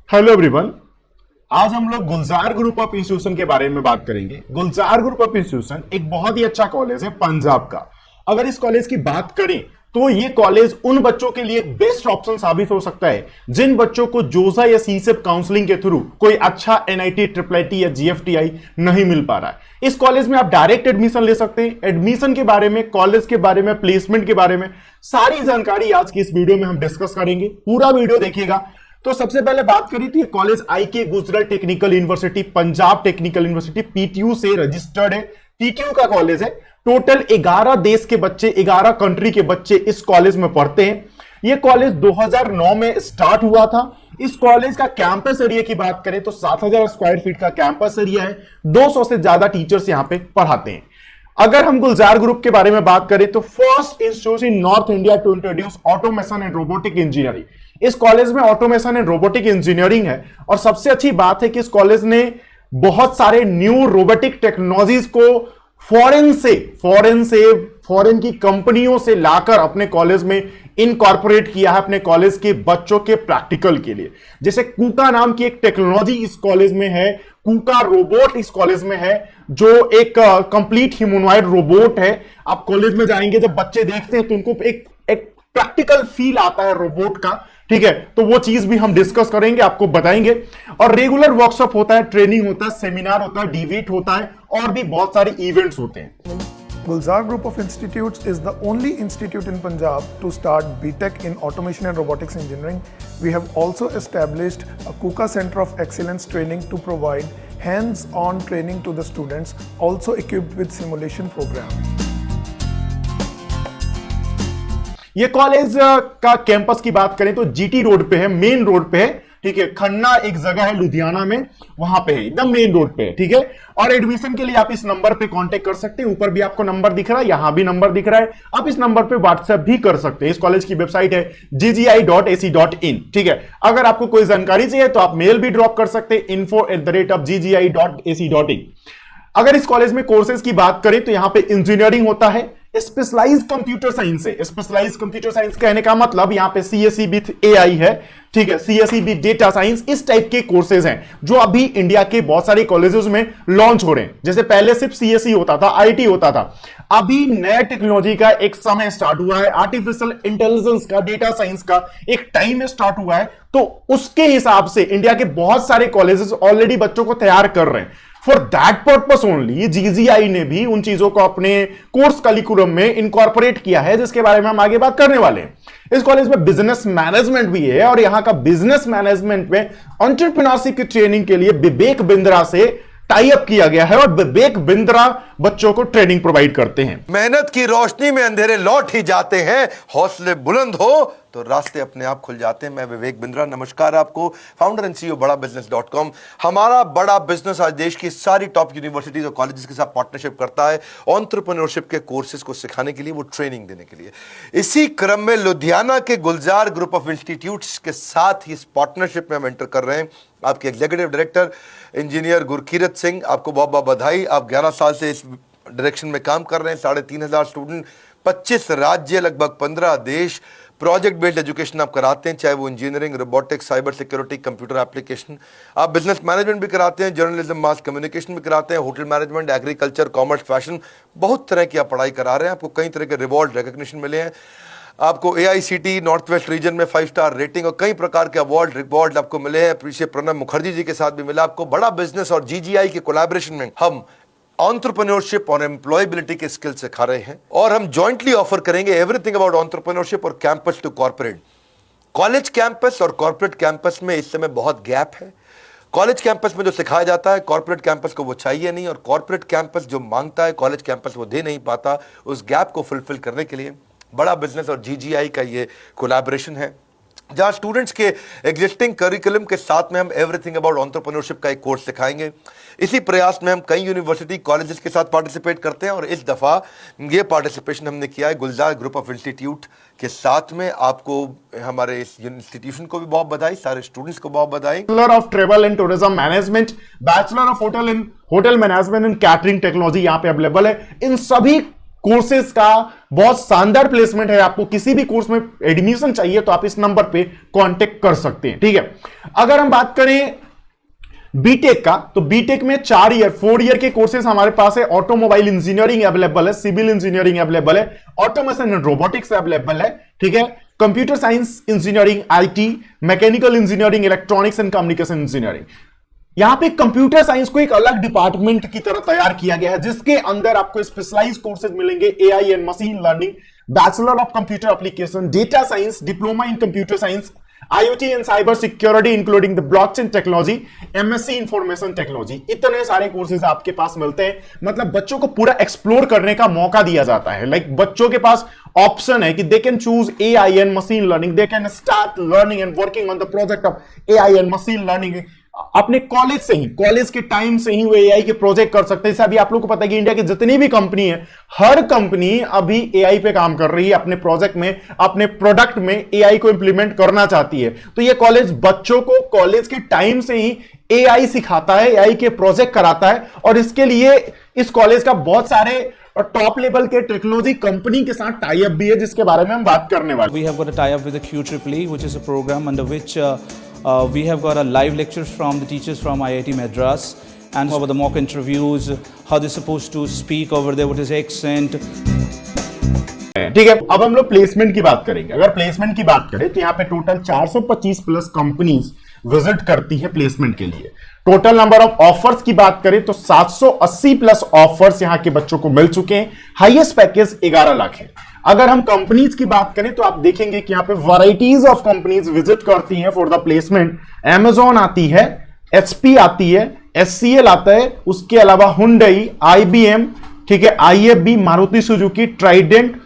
Hello everyone, आज हम लोग गुलजार ग्रुप ऑफ इंस्टीट्यूशन के बारे में बात करेंगे। गुलजार ग्रुप ऑफ इंस्टीट्यूशन एक बहुत ही अच्छा कॉलेज है पंजाब का। अगर इस कॉलेज की बात करें तो ये कॉलेज उन बच्चों के लिए बेस्ट ऑप्शन साबित हो सकता है जिन बच्चों को जोसा या सीसेप काउंसलिंग के थ्रू कोई अच्छा एनआईटी, ट्रिपल आईटी या जीएफटीआई नहीं मिल पा रहा है। इस कॉलेज में आप डायरेक्ट एडमिशन ले सकते हैं। एडमिशन के बारे में, कॉलेज के बारे में, प्लेसमेंट के बारे में सारी जानकारी आज की इस वीडियो में हम डिस्कस करेंगे। पूरा वीडियो देखिएगा। तो सबसे पहले बात करी थी, college IK Gujral technical university, Punjab technical university PTU से रजिस्टर्ड है। पीटीयू का कॉलेज है। टोटल 11 देश के बच्चे, 11 कंट्री के बच्चे इस कॉलेज में पढ़ते हैं। यह कॉलेज 2009 में स्टार्ट हुआ था। इस कॉलेज का कैंपस एरिया की बात करें तो 7000 स्क्वायर फीट का कैंपस एरिया है। 200 से ज्यादा टीचर्स यहां पे पढ़ाते हैं। अगर हम गुलजार ग्रुप के बारे में बात करें तो first institute in North India to introduce automation and robotic engineering. इस कॉलेज में ऑटोमेशन एंड रोबोटिक इंजीनियरिंग है और सबसे अच्छी बात है कि इस कॉलेज ने बहुत सारे न्यू रोबोटिक टेक्नोलॉजीज को फॉरेन की कंपनियों से लाकर अपने कॉलेज में इनकॉर्पोरेट किया है अपने कॉलेज के बच्चों के प्रैक्टिकल के लिए। जैसे कूका नाम की एक टेक्नोलॉजी इस कॉलेज में है। कूका रोबोट इस कॉलेज में है जो एक कंप्लीट ह्यूमनॉइड रोबोट है। आप कॉलेज में जाएंगे, जब बच्चे देखते हैं तो उनको एक प्रैक्टिकल फील आता है रोबोट का। ठीक है, तो वो चीज भी हम डिस्कस करेंगे, आपको बताएंगे। और रेगुलर वर्कशॉप होता है, ट्रेनिंग होता है, सेमिनार होता है, डिबेट होता है और भी बहुत सारे इवेंट्स होते हैं। Gulzar Group of Institutes is the only institute in Punjab to start BTech in Automation and Robotics Engineering. We have also established a KUKA Center of Excellence training to provide hands-on training to the students, also equipped with simulation programs. ये college का campus की बात करें तो GT road पे है, main road पे है। ठीक है, खन्ना एक जगह है लुधियाना में, वहां पे है, एकदम मेन रोड पे है। ठीक है, और एडमिशन के लिए आप इस नंबर पे कांटेक्ट कर सकते हैं। ऊपर भी आपको नंबर दिख रहा है, यहां भी नंबर दिख रहा है। आप इस नंबर पे व्हाट्सएप भी कर सकते हैं। इस कॉलेज की वेबसाइट है ggi.ac.in। ठीक है, अगर आपको कोई जानकारी चाहिए तो आप मेल भी ड्रॉप कर सकते हैं info@ggi.ac.in। अगर इस कॉलेज में कोर्सेज की बात करें तो यहां पे इंजीनियरिंग होता है, स्पेशलाइज्ड कंप्यूटर साइंस है। स्पेशलाइज्ड कंप्यूटर साइंस कहने का मतलब यहां पे सीएसई विथ एआई है। ठीक है, सीएसई विथ डेटा साइंस, इस टाइप के कोर्सेज हैं जो अभी इंडिया के बहुत सारे कॉलेजेस में लॉन्च हो रहे हैं। जैसे पहले सिर्फ सीएसई होता था, आईटी होता था। अभी नया टेक्नोलॉजी का एक समय स्टार्ट हुआ है, आर्टिफिशियल इंटेलिजेंस का, डेटा साइंस का एक टाइम स्टार्ट हुआ है। तो उसके हिसाब से इंडिया के बहुत सारे कॉलेजेस ऑलरेडी बच्चों को तैयार कर रहे हैं। फॉर दैट पर्पस ओनली जीजीआई ने भी उन चीजों को अपने कोर्स करिकुलम में इनकॉर्पोरेट किया है, जिसके बारे में हम आगे बात करने वाले हैं। इस कॉलेज में बिजनेस मैनेजमेंट भी है और यहां का बिजनेस मैनेजमेंट में एंटरप्रेन्योरशिप की ट्रेनिंग के लिए विवेक बिंद्रा से टाई अप किया गया है और विवेक बिंद्रा बच्चों को ट्रेनिंग प्रोवाइड करते हैं। मेहनत की रोशनी में अंधेरे लौट ही जाते हैं, हौसले बुलंद हो तो रास्ते अपने आप खुल जाते हैं। मैं विवेक बिंद्रा, नमस्कार आपको। फाउंडर एंड सीईओ बड़ाबिजनेस.com। हमारा बड़ा बिजनेस आज देश की सारी टॉप यूनिवर्सिटीज और कॉलेजेस के साथ पार्टनरशिप करता है एंटरप्रेन्योरशिप के कोर्सेज को सिखाने के लिए, वो ट्रेनिंग देने के लिए। इसी क्रम में लुधियाना के गुलजार ग्रुप ऑफ इंस्टीट्यूट्स के साथ ही इस पार्टनरशिप में हम एंटर कर रहे हैं। आपके executive director engineer Gurkirat Singh, आपको बहुत बहुत बधाई। आप 11 साल से इस डायरेक्शन में काम कर रहे हैं। 3500 स्टूडेंट, 25 राज्य, लगभग 15 देश, प्रोजेक्ट बेस्ड एजुकेशन आप कराते हैं, चाहे वो engineering, robotics, cyber security, computer application. आप बिजनेस मैनेजमेंट भी कराते हैं, जर्नलिज्म, मास कम्युनिकेशन भी कराते हैं, hotel management, agriculture, commerce, fashion, बहुत तरह की आप पढ़ाई करा रहे हैं। आपको कई तरह के रिवॉर्ड रिकग्निशन मिले हैं। आपको AICT नॉर्थ वेस्ट रीजन में 5 स्टार रेटिंग और कई प्रकार के अवार्ड रिवॉर्ड आपको मिले हैं। पीछे प्रणब मुखर्जी जी के साथ भी मिला आपको। बड़ा बिजनेस और GGI के कोलैबोरेशन में हम एंटरप्रेन्योरशिप और एम्प्लॉयबिलिटी के स्किल सिखा रहे हैं और हम जॉइंटली ऑफर करेंगे एवरीथिंग अबाउट एंटरप्रेन्योरशिप और campus to corporate. College campus और कॉर्पोरेट कैंपस में इस समय बहुत गैप है। कॉलेज कैंपस में जो सिखाया जाता है कॉर्पोरेट कैंपस को वो चाहिए नहीं, और कॉर्पोरेट कैंपस जो मांगता है कॉलेज कैंपस वो दे नहीं पाता। उस गैप को फुलफिल करने के लिए बड़ा बिजनेस और GGI का ये कोलैबोरेशन है, जहां स्टूडेंट्स के एग्जिस्टिंग करिकुलम के साथ में हम एवरीथिंग अबाउट एंटरप्रेन्योरशिप का एक कोर्स सिखाएंगे। इसी प्रयास में हम कई यूनिवर्सिटी कॉलेजेस के साथ पार्टिसिपेट करते हैं और इस दफ़ा ये पार्टिसिपेशन हमने किया है गुलजार ग्रुप ऑफ इंस्टीट्यूट के साथ में। आपको हमारे इस इंस्टीट्यूशन को भी बहुत बधाई, सारे स्टूडेंट्स को बहुत बधाई। Bachelor of travel and tourism management, bachelor of hotel management and catering technology यहाँ पे अवेलेबल है। इन सभी कोर्सेज का बहुत शानदार प्लेसमेंट है। आपको किसी भी कोर्स में एडमिशन चाहिए तो आप इस नंबर पे कांटेक्ट कर सकते हैं, ठीक है। अगर हम बात करें बीटेक का, तो बीटेक में 4 ईयर के कोर्सेज हमारे पास है। ऑटोमोबाइल इंजीनियरिंग अवेलेबल है, सिविल इंजीनियरिंग अवेलेबल है, ऑटोमेशन एंड रोबोटिक्स अवेलेबल है, ठीक है। Computer science engineering, IT, mechanical engineering, electronics and communication engineering. यहां पे कंप्यूटर साइंस को एक अलग डिपार्टमेंट की तरह तैयार किया गया है, जिसके अंदर आपको स्पेशलाइज्ड कोर्सेज मिलेंगे, AI and machine learning, bachelor of computer application, data science, diploma in computer science, IoT and cyber security including the blockchain technology, MSc information technology. इतने सारे कोर्सेज आपके पास मिलते हैं। मतलब बच्चों को पूरा एक्सप्लोर करने का मौका दिया जाता है। लाइक बच्चों के पास ऑप्शन है कि they can choose AI and machine learning, they can start learning and working on the project of AI and machine learning. अपने कॉलेज से ही, कॉलेज के टाइम से ही वो AI के प्रोजेक्ट कर सकते हैं। जैसे अभी आप लोगों को पता है कि इंडिया की जितनी भी कंपनी है, हर कंपनी अभी AI पे काम कर रही है, अपने प्रोजेक्ट में, अपने प्रोडक्ट में AI को इंप्लीमेंट करना चाहती है। तो ये कॉलेज बच्चों को कॉलेज के टाइम से ही AI सिखाता है, AI के प्रोजेक्ट कराता है, और इसके लिए इस कॉलेज का बहुत सारे टॉप लेवल के टेक्नोलॉजी कंपनी के साथ टाई अप भी है, जिसके बारे में हम बात करने वाले। We have got a tie-up with the QEEE, which is a program under which we have got a live lectures from the teachers from IIT Madras, and over the mock interviews, how they're supposed to speak over there, what is accent. ठीक है, अब हम लोग placement की बात करेंगे। अगर placement की बात करें तो यहाँ पे टोटल 425 प्लस कंपनीज विजिट करती है प्लेसमेंट के लिए। टोटल नंबर ऑफ ऑफर्स की बात करें तो 780 प्लस ऑफर्स यहाँ के बच्चों को मिल चुके हैं। हाईएस्ट पैकेज 11 लाख है। अगर हम कंपनीज की बात करें तो आप देखेंगे कि यहाँ पे वैरायटीज ऑफ कंपनीज विजिट करती हैं फॉर द प्लेसमेंट। Amazon आती है, HP आती है, SCL आता है, उसके अलावा Hyundai, IBM, ठीक है, IFB, मारुति सुजुकी, ट्राइडेंट,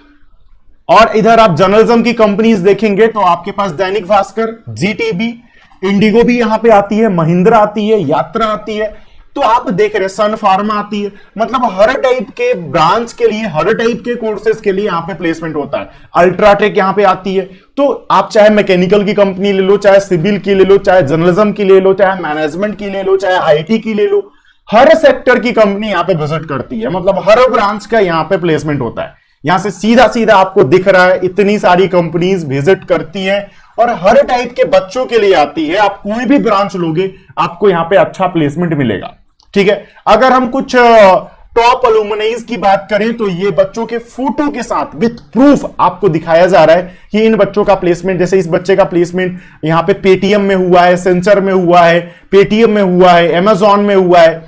और इधर आप जर्नलिज्म की कंपनीज देखेंगे तो आपके पास दैनिक भास्कर, GTB, इंडिगो भी यहां पे आती है, महिंद्रा आती है, यात्रा आती है। तो आप देख रहे हैं सन फार्मा आती है। मतलब हर टाइप के ब्रांच के लिए, हर टाइप के कोर्सेज के लिए यहां पे प्लेसमेंट होता है। अल्ट्राटेक यहां पे आती है। तो आप चाहे मैकेनिकल की कंपनी ले लो, चाहे सिविल की ले लो, चाहे जर्नलिज्म की ले लो, चाहे मैनेजमेंट की ले लो, चाहे IT की ले लो, हर सेक्टर की कंपनी यहां पे विजिट करती है। मतलब हर ब्रांच का यहां पे प्लेसमेंट होता है। यहां से सीधा सीधा आपको दिख रहा है, इतनी सारी कंपनीज विजिट करती है और हर टाइप के बच्चों के लिए आती है। आप कोई भी ब्रांच लोगे, आपको यहां पे अच्छा प्लेसमेंट मिलेगा, ठीक है। अगर हम कुछ टॉप अलुमनाइज की बात करें तो ये बच्चों के फोटो के साथ विथ प्रूफ आपको दिखाया जा रहा है कि इन बच्चों का प्लेसमेंट, जैसे इस बच्चे का प्लेसमेंट यहां पे पेटीएम में हुआ है, सेंसर में हुआ है, पेटीएम में हुआ है, Amazon में हुआ है,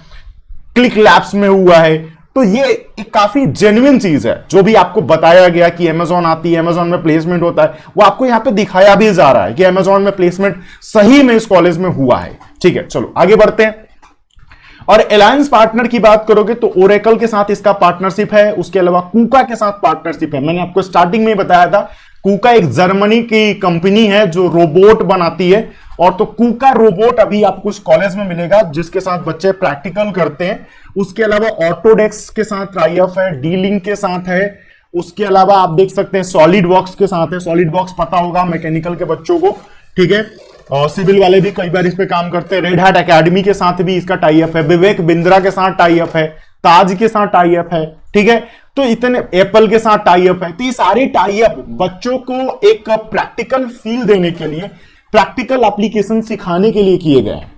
क्लिक लैब्स में हुआ है। तो ये एक काफी जेन्युइन चीज है। जो भी आपको बताया गया कि Amazon आती है, Amazon में प्लेसमेंट होता है, वो आपको यहां पे दिखाया भी जा रहा है कि Amazon में प्लेसमेंट सही में इस कॉलेज में हुआ है, ठीक है। चलो आगे बढ़ते हैं। और अलायंस पार्टनर की बात करोगे तो ओरेकल के साथ इसका पार्टनरशिप है, उसके अलावा कूका के साथ पार्टनरशिप है। मैंने आपको स्टार्टिंग में बताया था कूका एक जर्मनी की कंपनी है जो रोबोट बनाती है, और तो कूका रोबोट अभी आपको इस कॉलेज में मिलेगा जिसके साथ बच्चे प्रैक्टिकल करते हैं। उसके अलावा ऑटोडेस्क के साथ टाई अप है, D-Link के साथ है, उसके अलावा आप देख सकते हैं सॉलिड वर्क्स के साथ है। सॉलिड वर्क्स पता होगा मैकेनिकल के बच्चों को, ठीक है, और सिविल वाले भी कई बार इस पे काम करते हैं। रेड हैट एकेडमी के साथ भी इसका टाई अप है, विवेक बिंद्रा के साथ टाई अप है, ताज के साथ टाई अप है, ठीक है। तो इतने एप्पल के साथ टाई अप है। तो ये सारे टाई अप बच्चों को एक प्रैक्टिकल फील देने के लिए, प्रैक्टिकल एप्लीकेशन सिखाने के लिए किए गए हैं,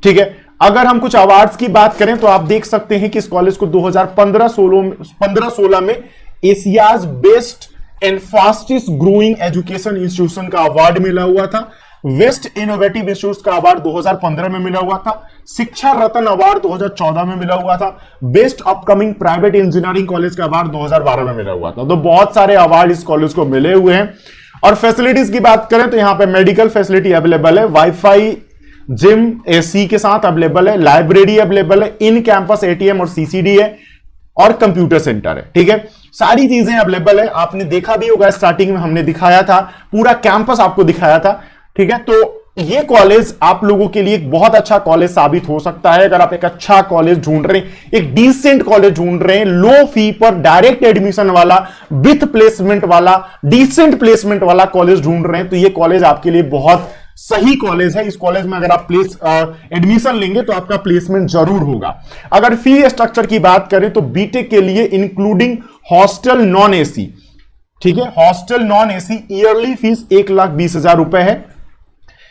ठीक है। अगर हम कुछ अवार्ड्स की बात करें तो आप देख सकते हैं कि इस कॉलेज को 2015-16 में Asia's best and fastest growing education institution का अवार्ड मिला हुआ था। वेस्ट इनोवेटिव इंस्टीट्यूट का अवार्ड 2015 में मिला हुआ था। शिक्षा रत्न अवार्ड 2014 में मिला हुआ था। Best upcoming private engineering college का अवार्ड 2012 में मिला हुआ था। तो बहुत सारे अवार्ड इस कॉलेज को मिले हुए हैं। और फैसिलिटीज की बात करें तो यहां पे मेडिकल फैसिलिटी अवेलेबल है, वाईफाई, जिम, AC के साथ अवेलेबल है, लाइब्रेरी अवेलेबल है, इन कैंपस ATM और CCD है, और कंप्यूटर सेंटर है, ठीक है। सारी चीजें अवेलेबल है। आपने देखा भी होगा, स्टार्टिंग में हमने दिखाया था, पूरा कैंपस आपको दिखाया था, ठीक है। तो ये कॉलेज आप लोगों के लिए एक बहुत अच्छा कॉलेज साबित हो सकता है। अगर आप एक अच्छा कॉलेज ढूंढ रहे हैं, एक डिसेंट कॉलेज ढूंढ रहे हैं, लो फी पर डायरेक्ट एडमिशन वाला, विथ प्लेसमेंट वाला, डिसेंट प्लेसमेंट वाला कॉलेज ढूंढ रहे हैं, तो ये कॉलेज आपके लिए बहुत सही कॉलेज है। इस कॉलेज में अगर आप एडमिशन लेंगे तो आपका प्लेसमेंट जरूर होगा। अगर फी स्ट्रक्चर की बात करें तो बीटेक के लिए इंक्लूडिंग हॉस्टल नॉन एसी, ठीक है, hostel non AC yearly fees 1,20,000 रुपए है।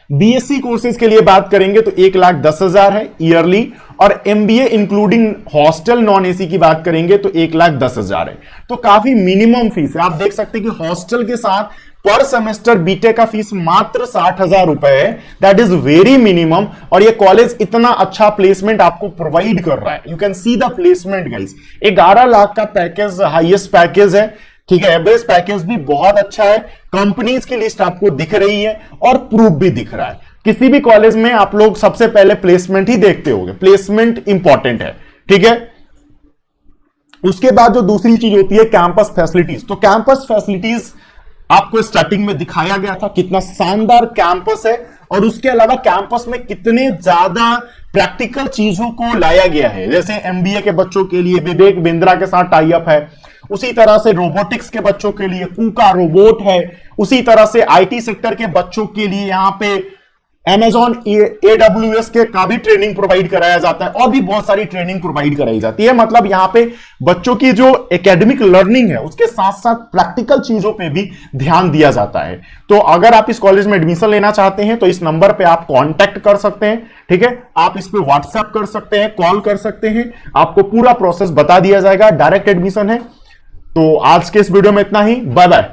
बीएससी कोर्सेज के लिए बात करेंगे तो 1,10,000 है ईयरली, और MBA including hostel non AC की बात करेंगे तो 1,10,000 है। तो काफी मिनिमम फीस है। आप देख सकते हैं कि हॉस्टल के साथ पर सेमेस्टर बीटेक का फीस मात्र 60,000 रुपए है। दैट इज वेरी मिनिमम, और ये कॉलेज इतना अच्छा प्लेसमेंट आपको प्रोवाइड कर रहा है। You can see the placement guys. 11 lakh का पैकेज हाईएस्ट पैकेज है, ठीक है। एवरेज पैकेज भी बहुत अच्छा है। कंपनीज की लिस्ट आपको दिख रही है और प्रूफ भी दिख रहा है। किसी भी कॉलेज में आप लोग सबसे पहले प्लेसमेंट ही देखते होंगे, प्लेसमेंट इंपॉर्टेंट है, ठीक है। उसके बाद जो दूसरी चीज होती है कैंपस फैसिलिटीज। तो कैंपस फैसिलिटीज आपको स्टार्टिंग में दिखाया गया था, कितना शानदार कैंपस है, और उसके अलावा कैंपस में कितने ज्यादा प्रैक्टिकल चीजों को लाया गया है। जैसे एमबीए के बच्चों के लिए विवेक बिंद्रा के साथ टाई अप है, उसी तरह से रोबोटिक्स के बच्चों के लिए कूका रोबोट है, उसी तरह से आईटी सेक्टर के बच्चों के लिए यहां पे Amazon AWS के का भी ट्रेनिंग प्रोवाइड कराया जाता है, और भी बहुत सारी ट्रेनिंग प्रोवाइड कराई जाती है। मतलब यहां पे बच्चों की जो एकेडमिक लर्निंग है उसके साथ साथ प्रैक्टिकल चीजों पे भी ध्यान दिया जाता है। तो अगर आप इस कॉलेज में एडमिशन लेना चाहते हैं तो इस नंबर पे आप कांटेक्ट कर सकते हैं, ठीक है। आप इस पे व्हाट्सएप कर सकते हैं, कॉल कर सकते हैं, आपको पूरा प्रोसेस बता दिया जाएगा। डायरेक्ट एडमिशन है। तो आज के इस वीडियो में इतना ही। Bye bye.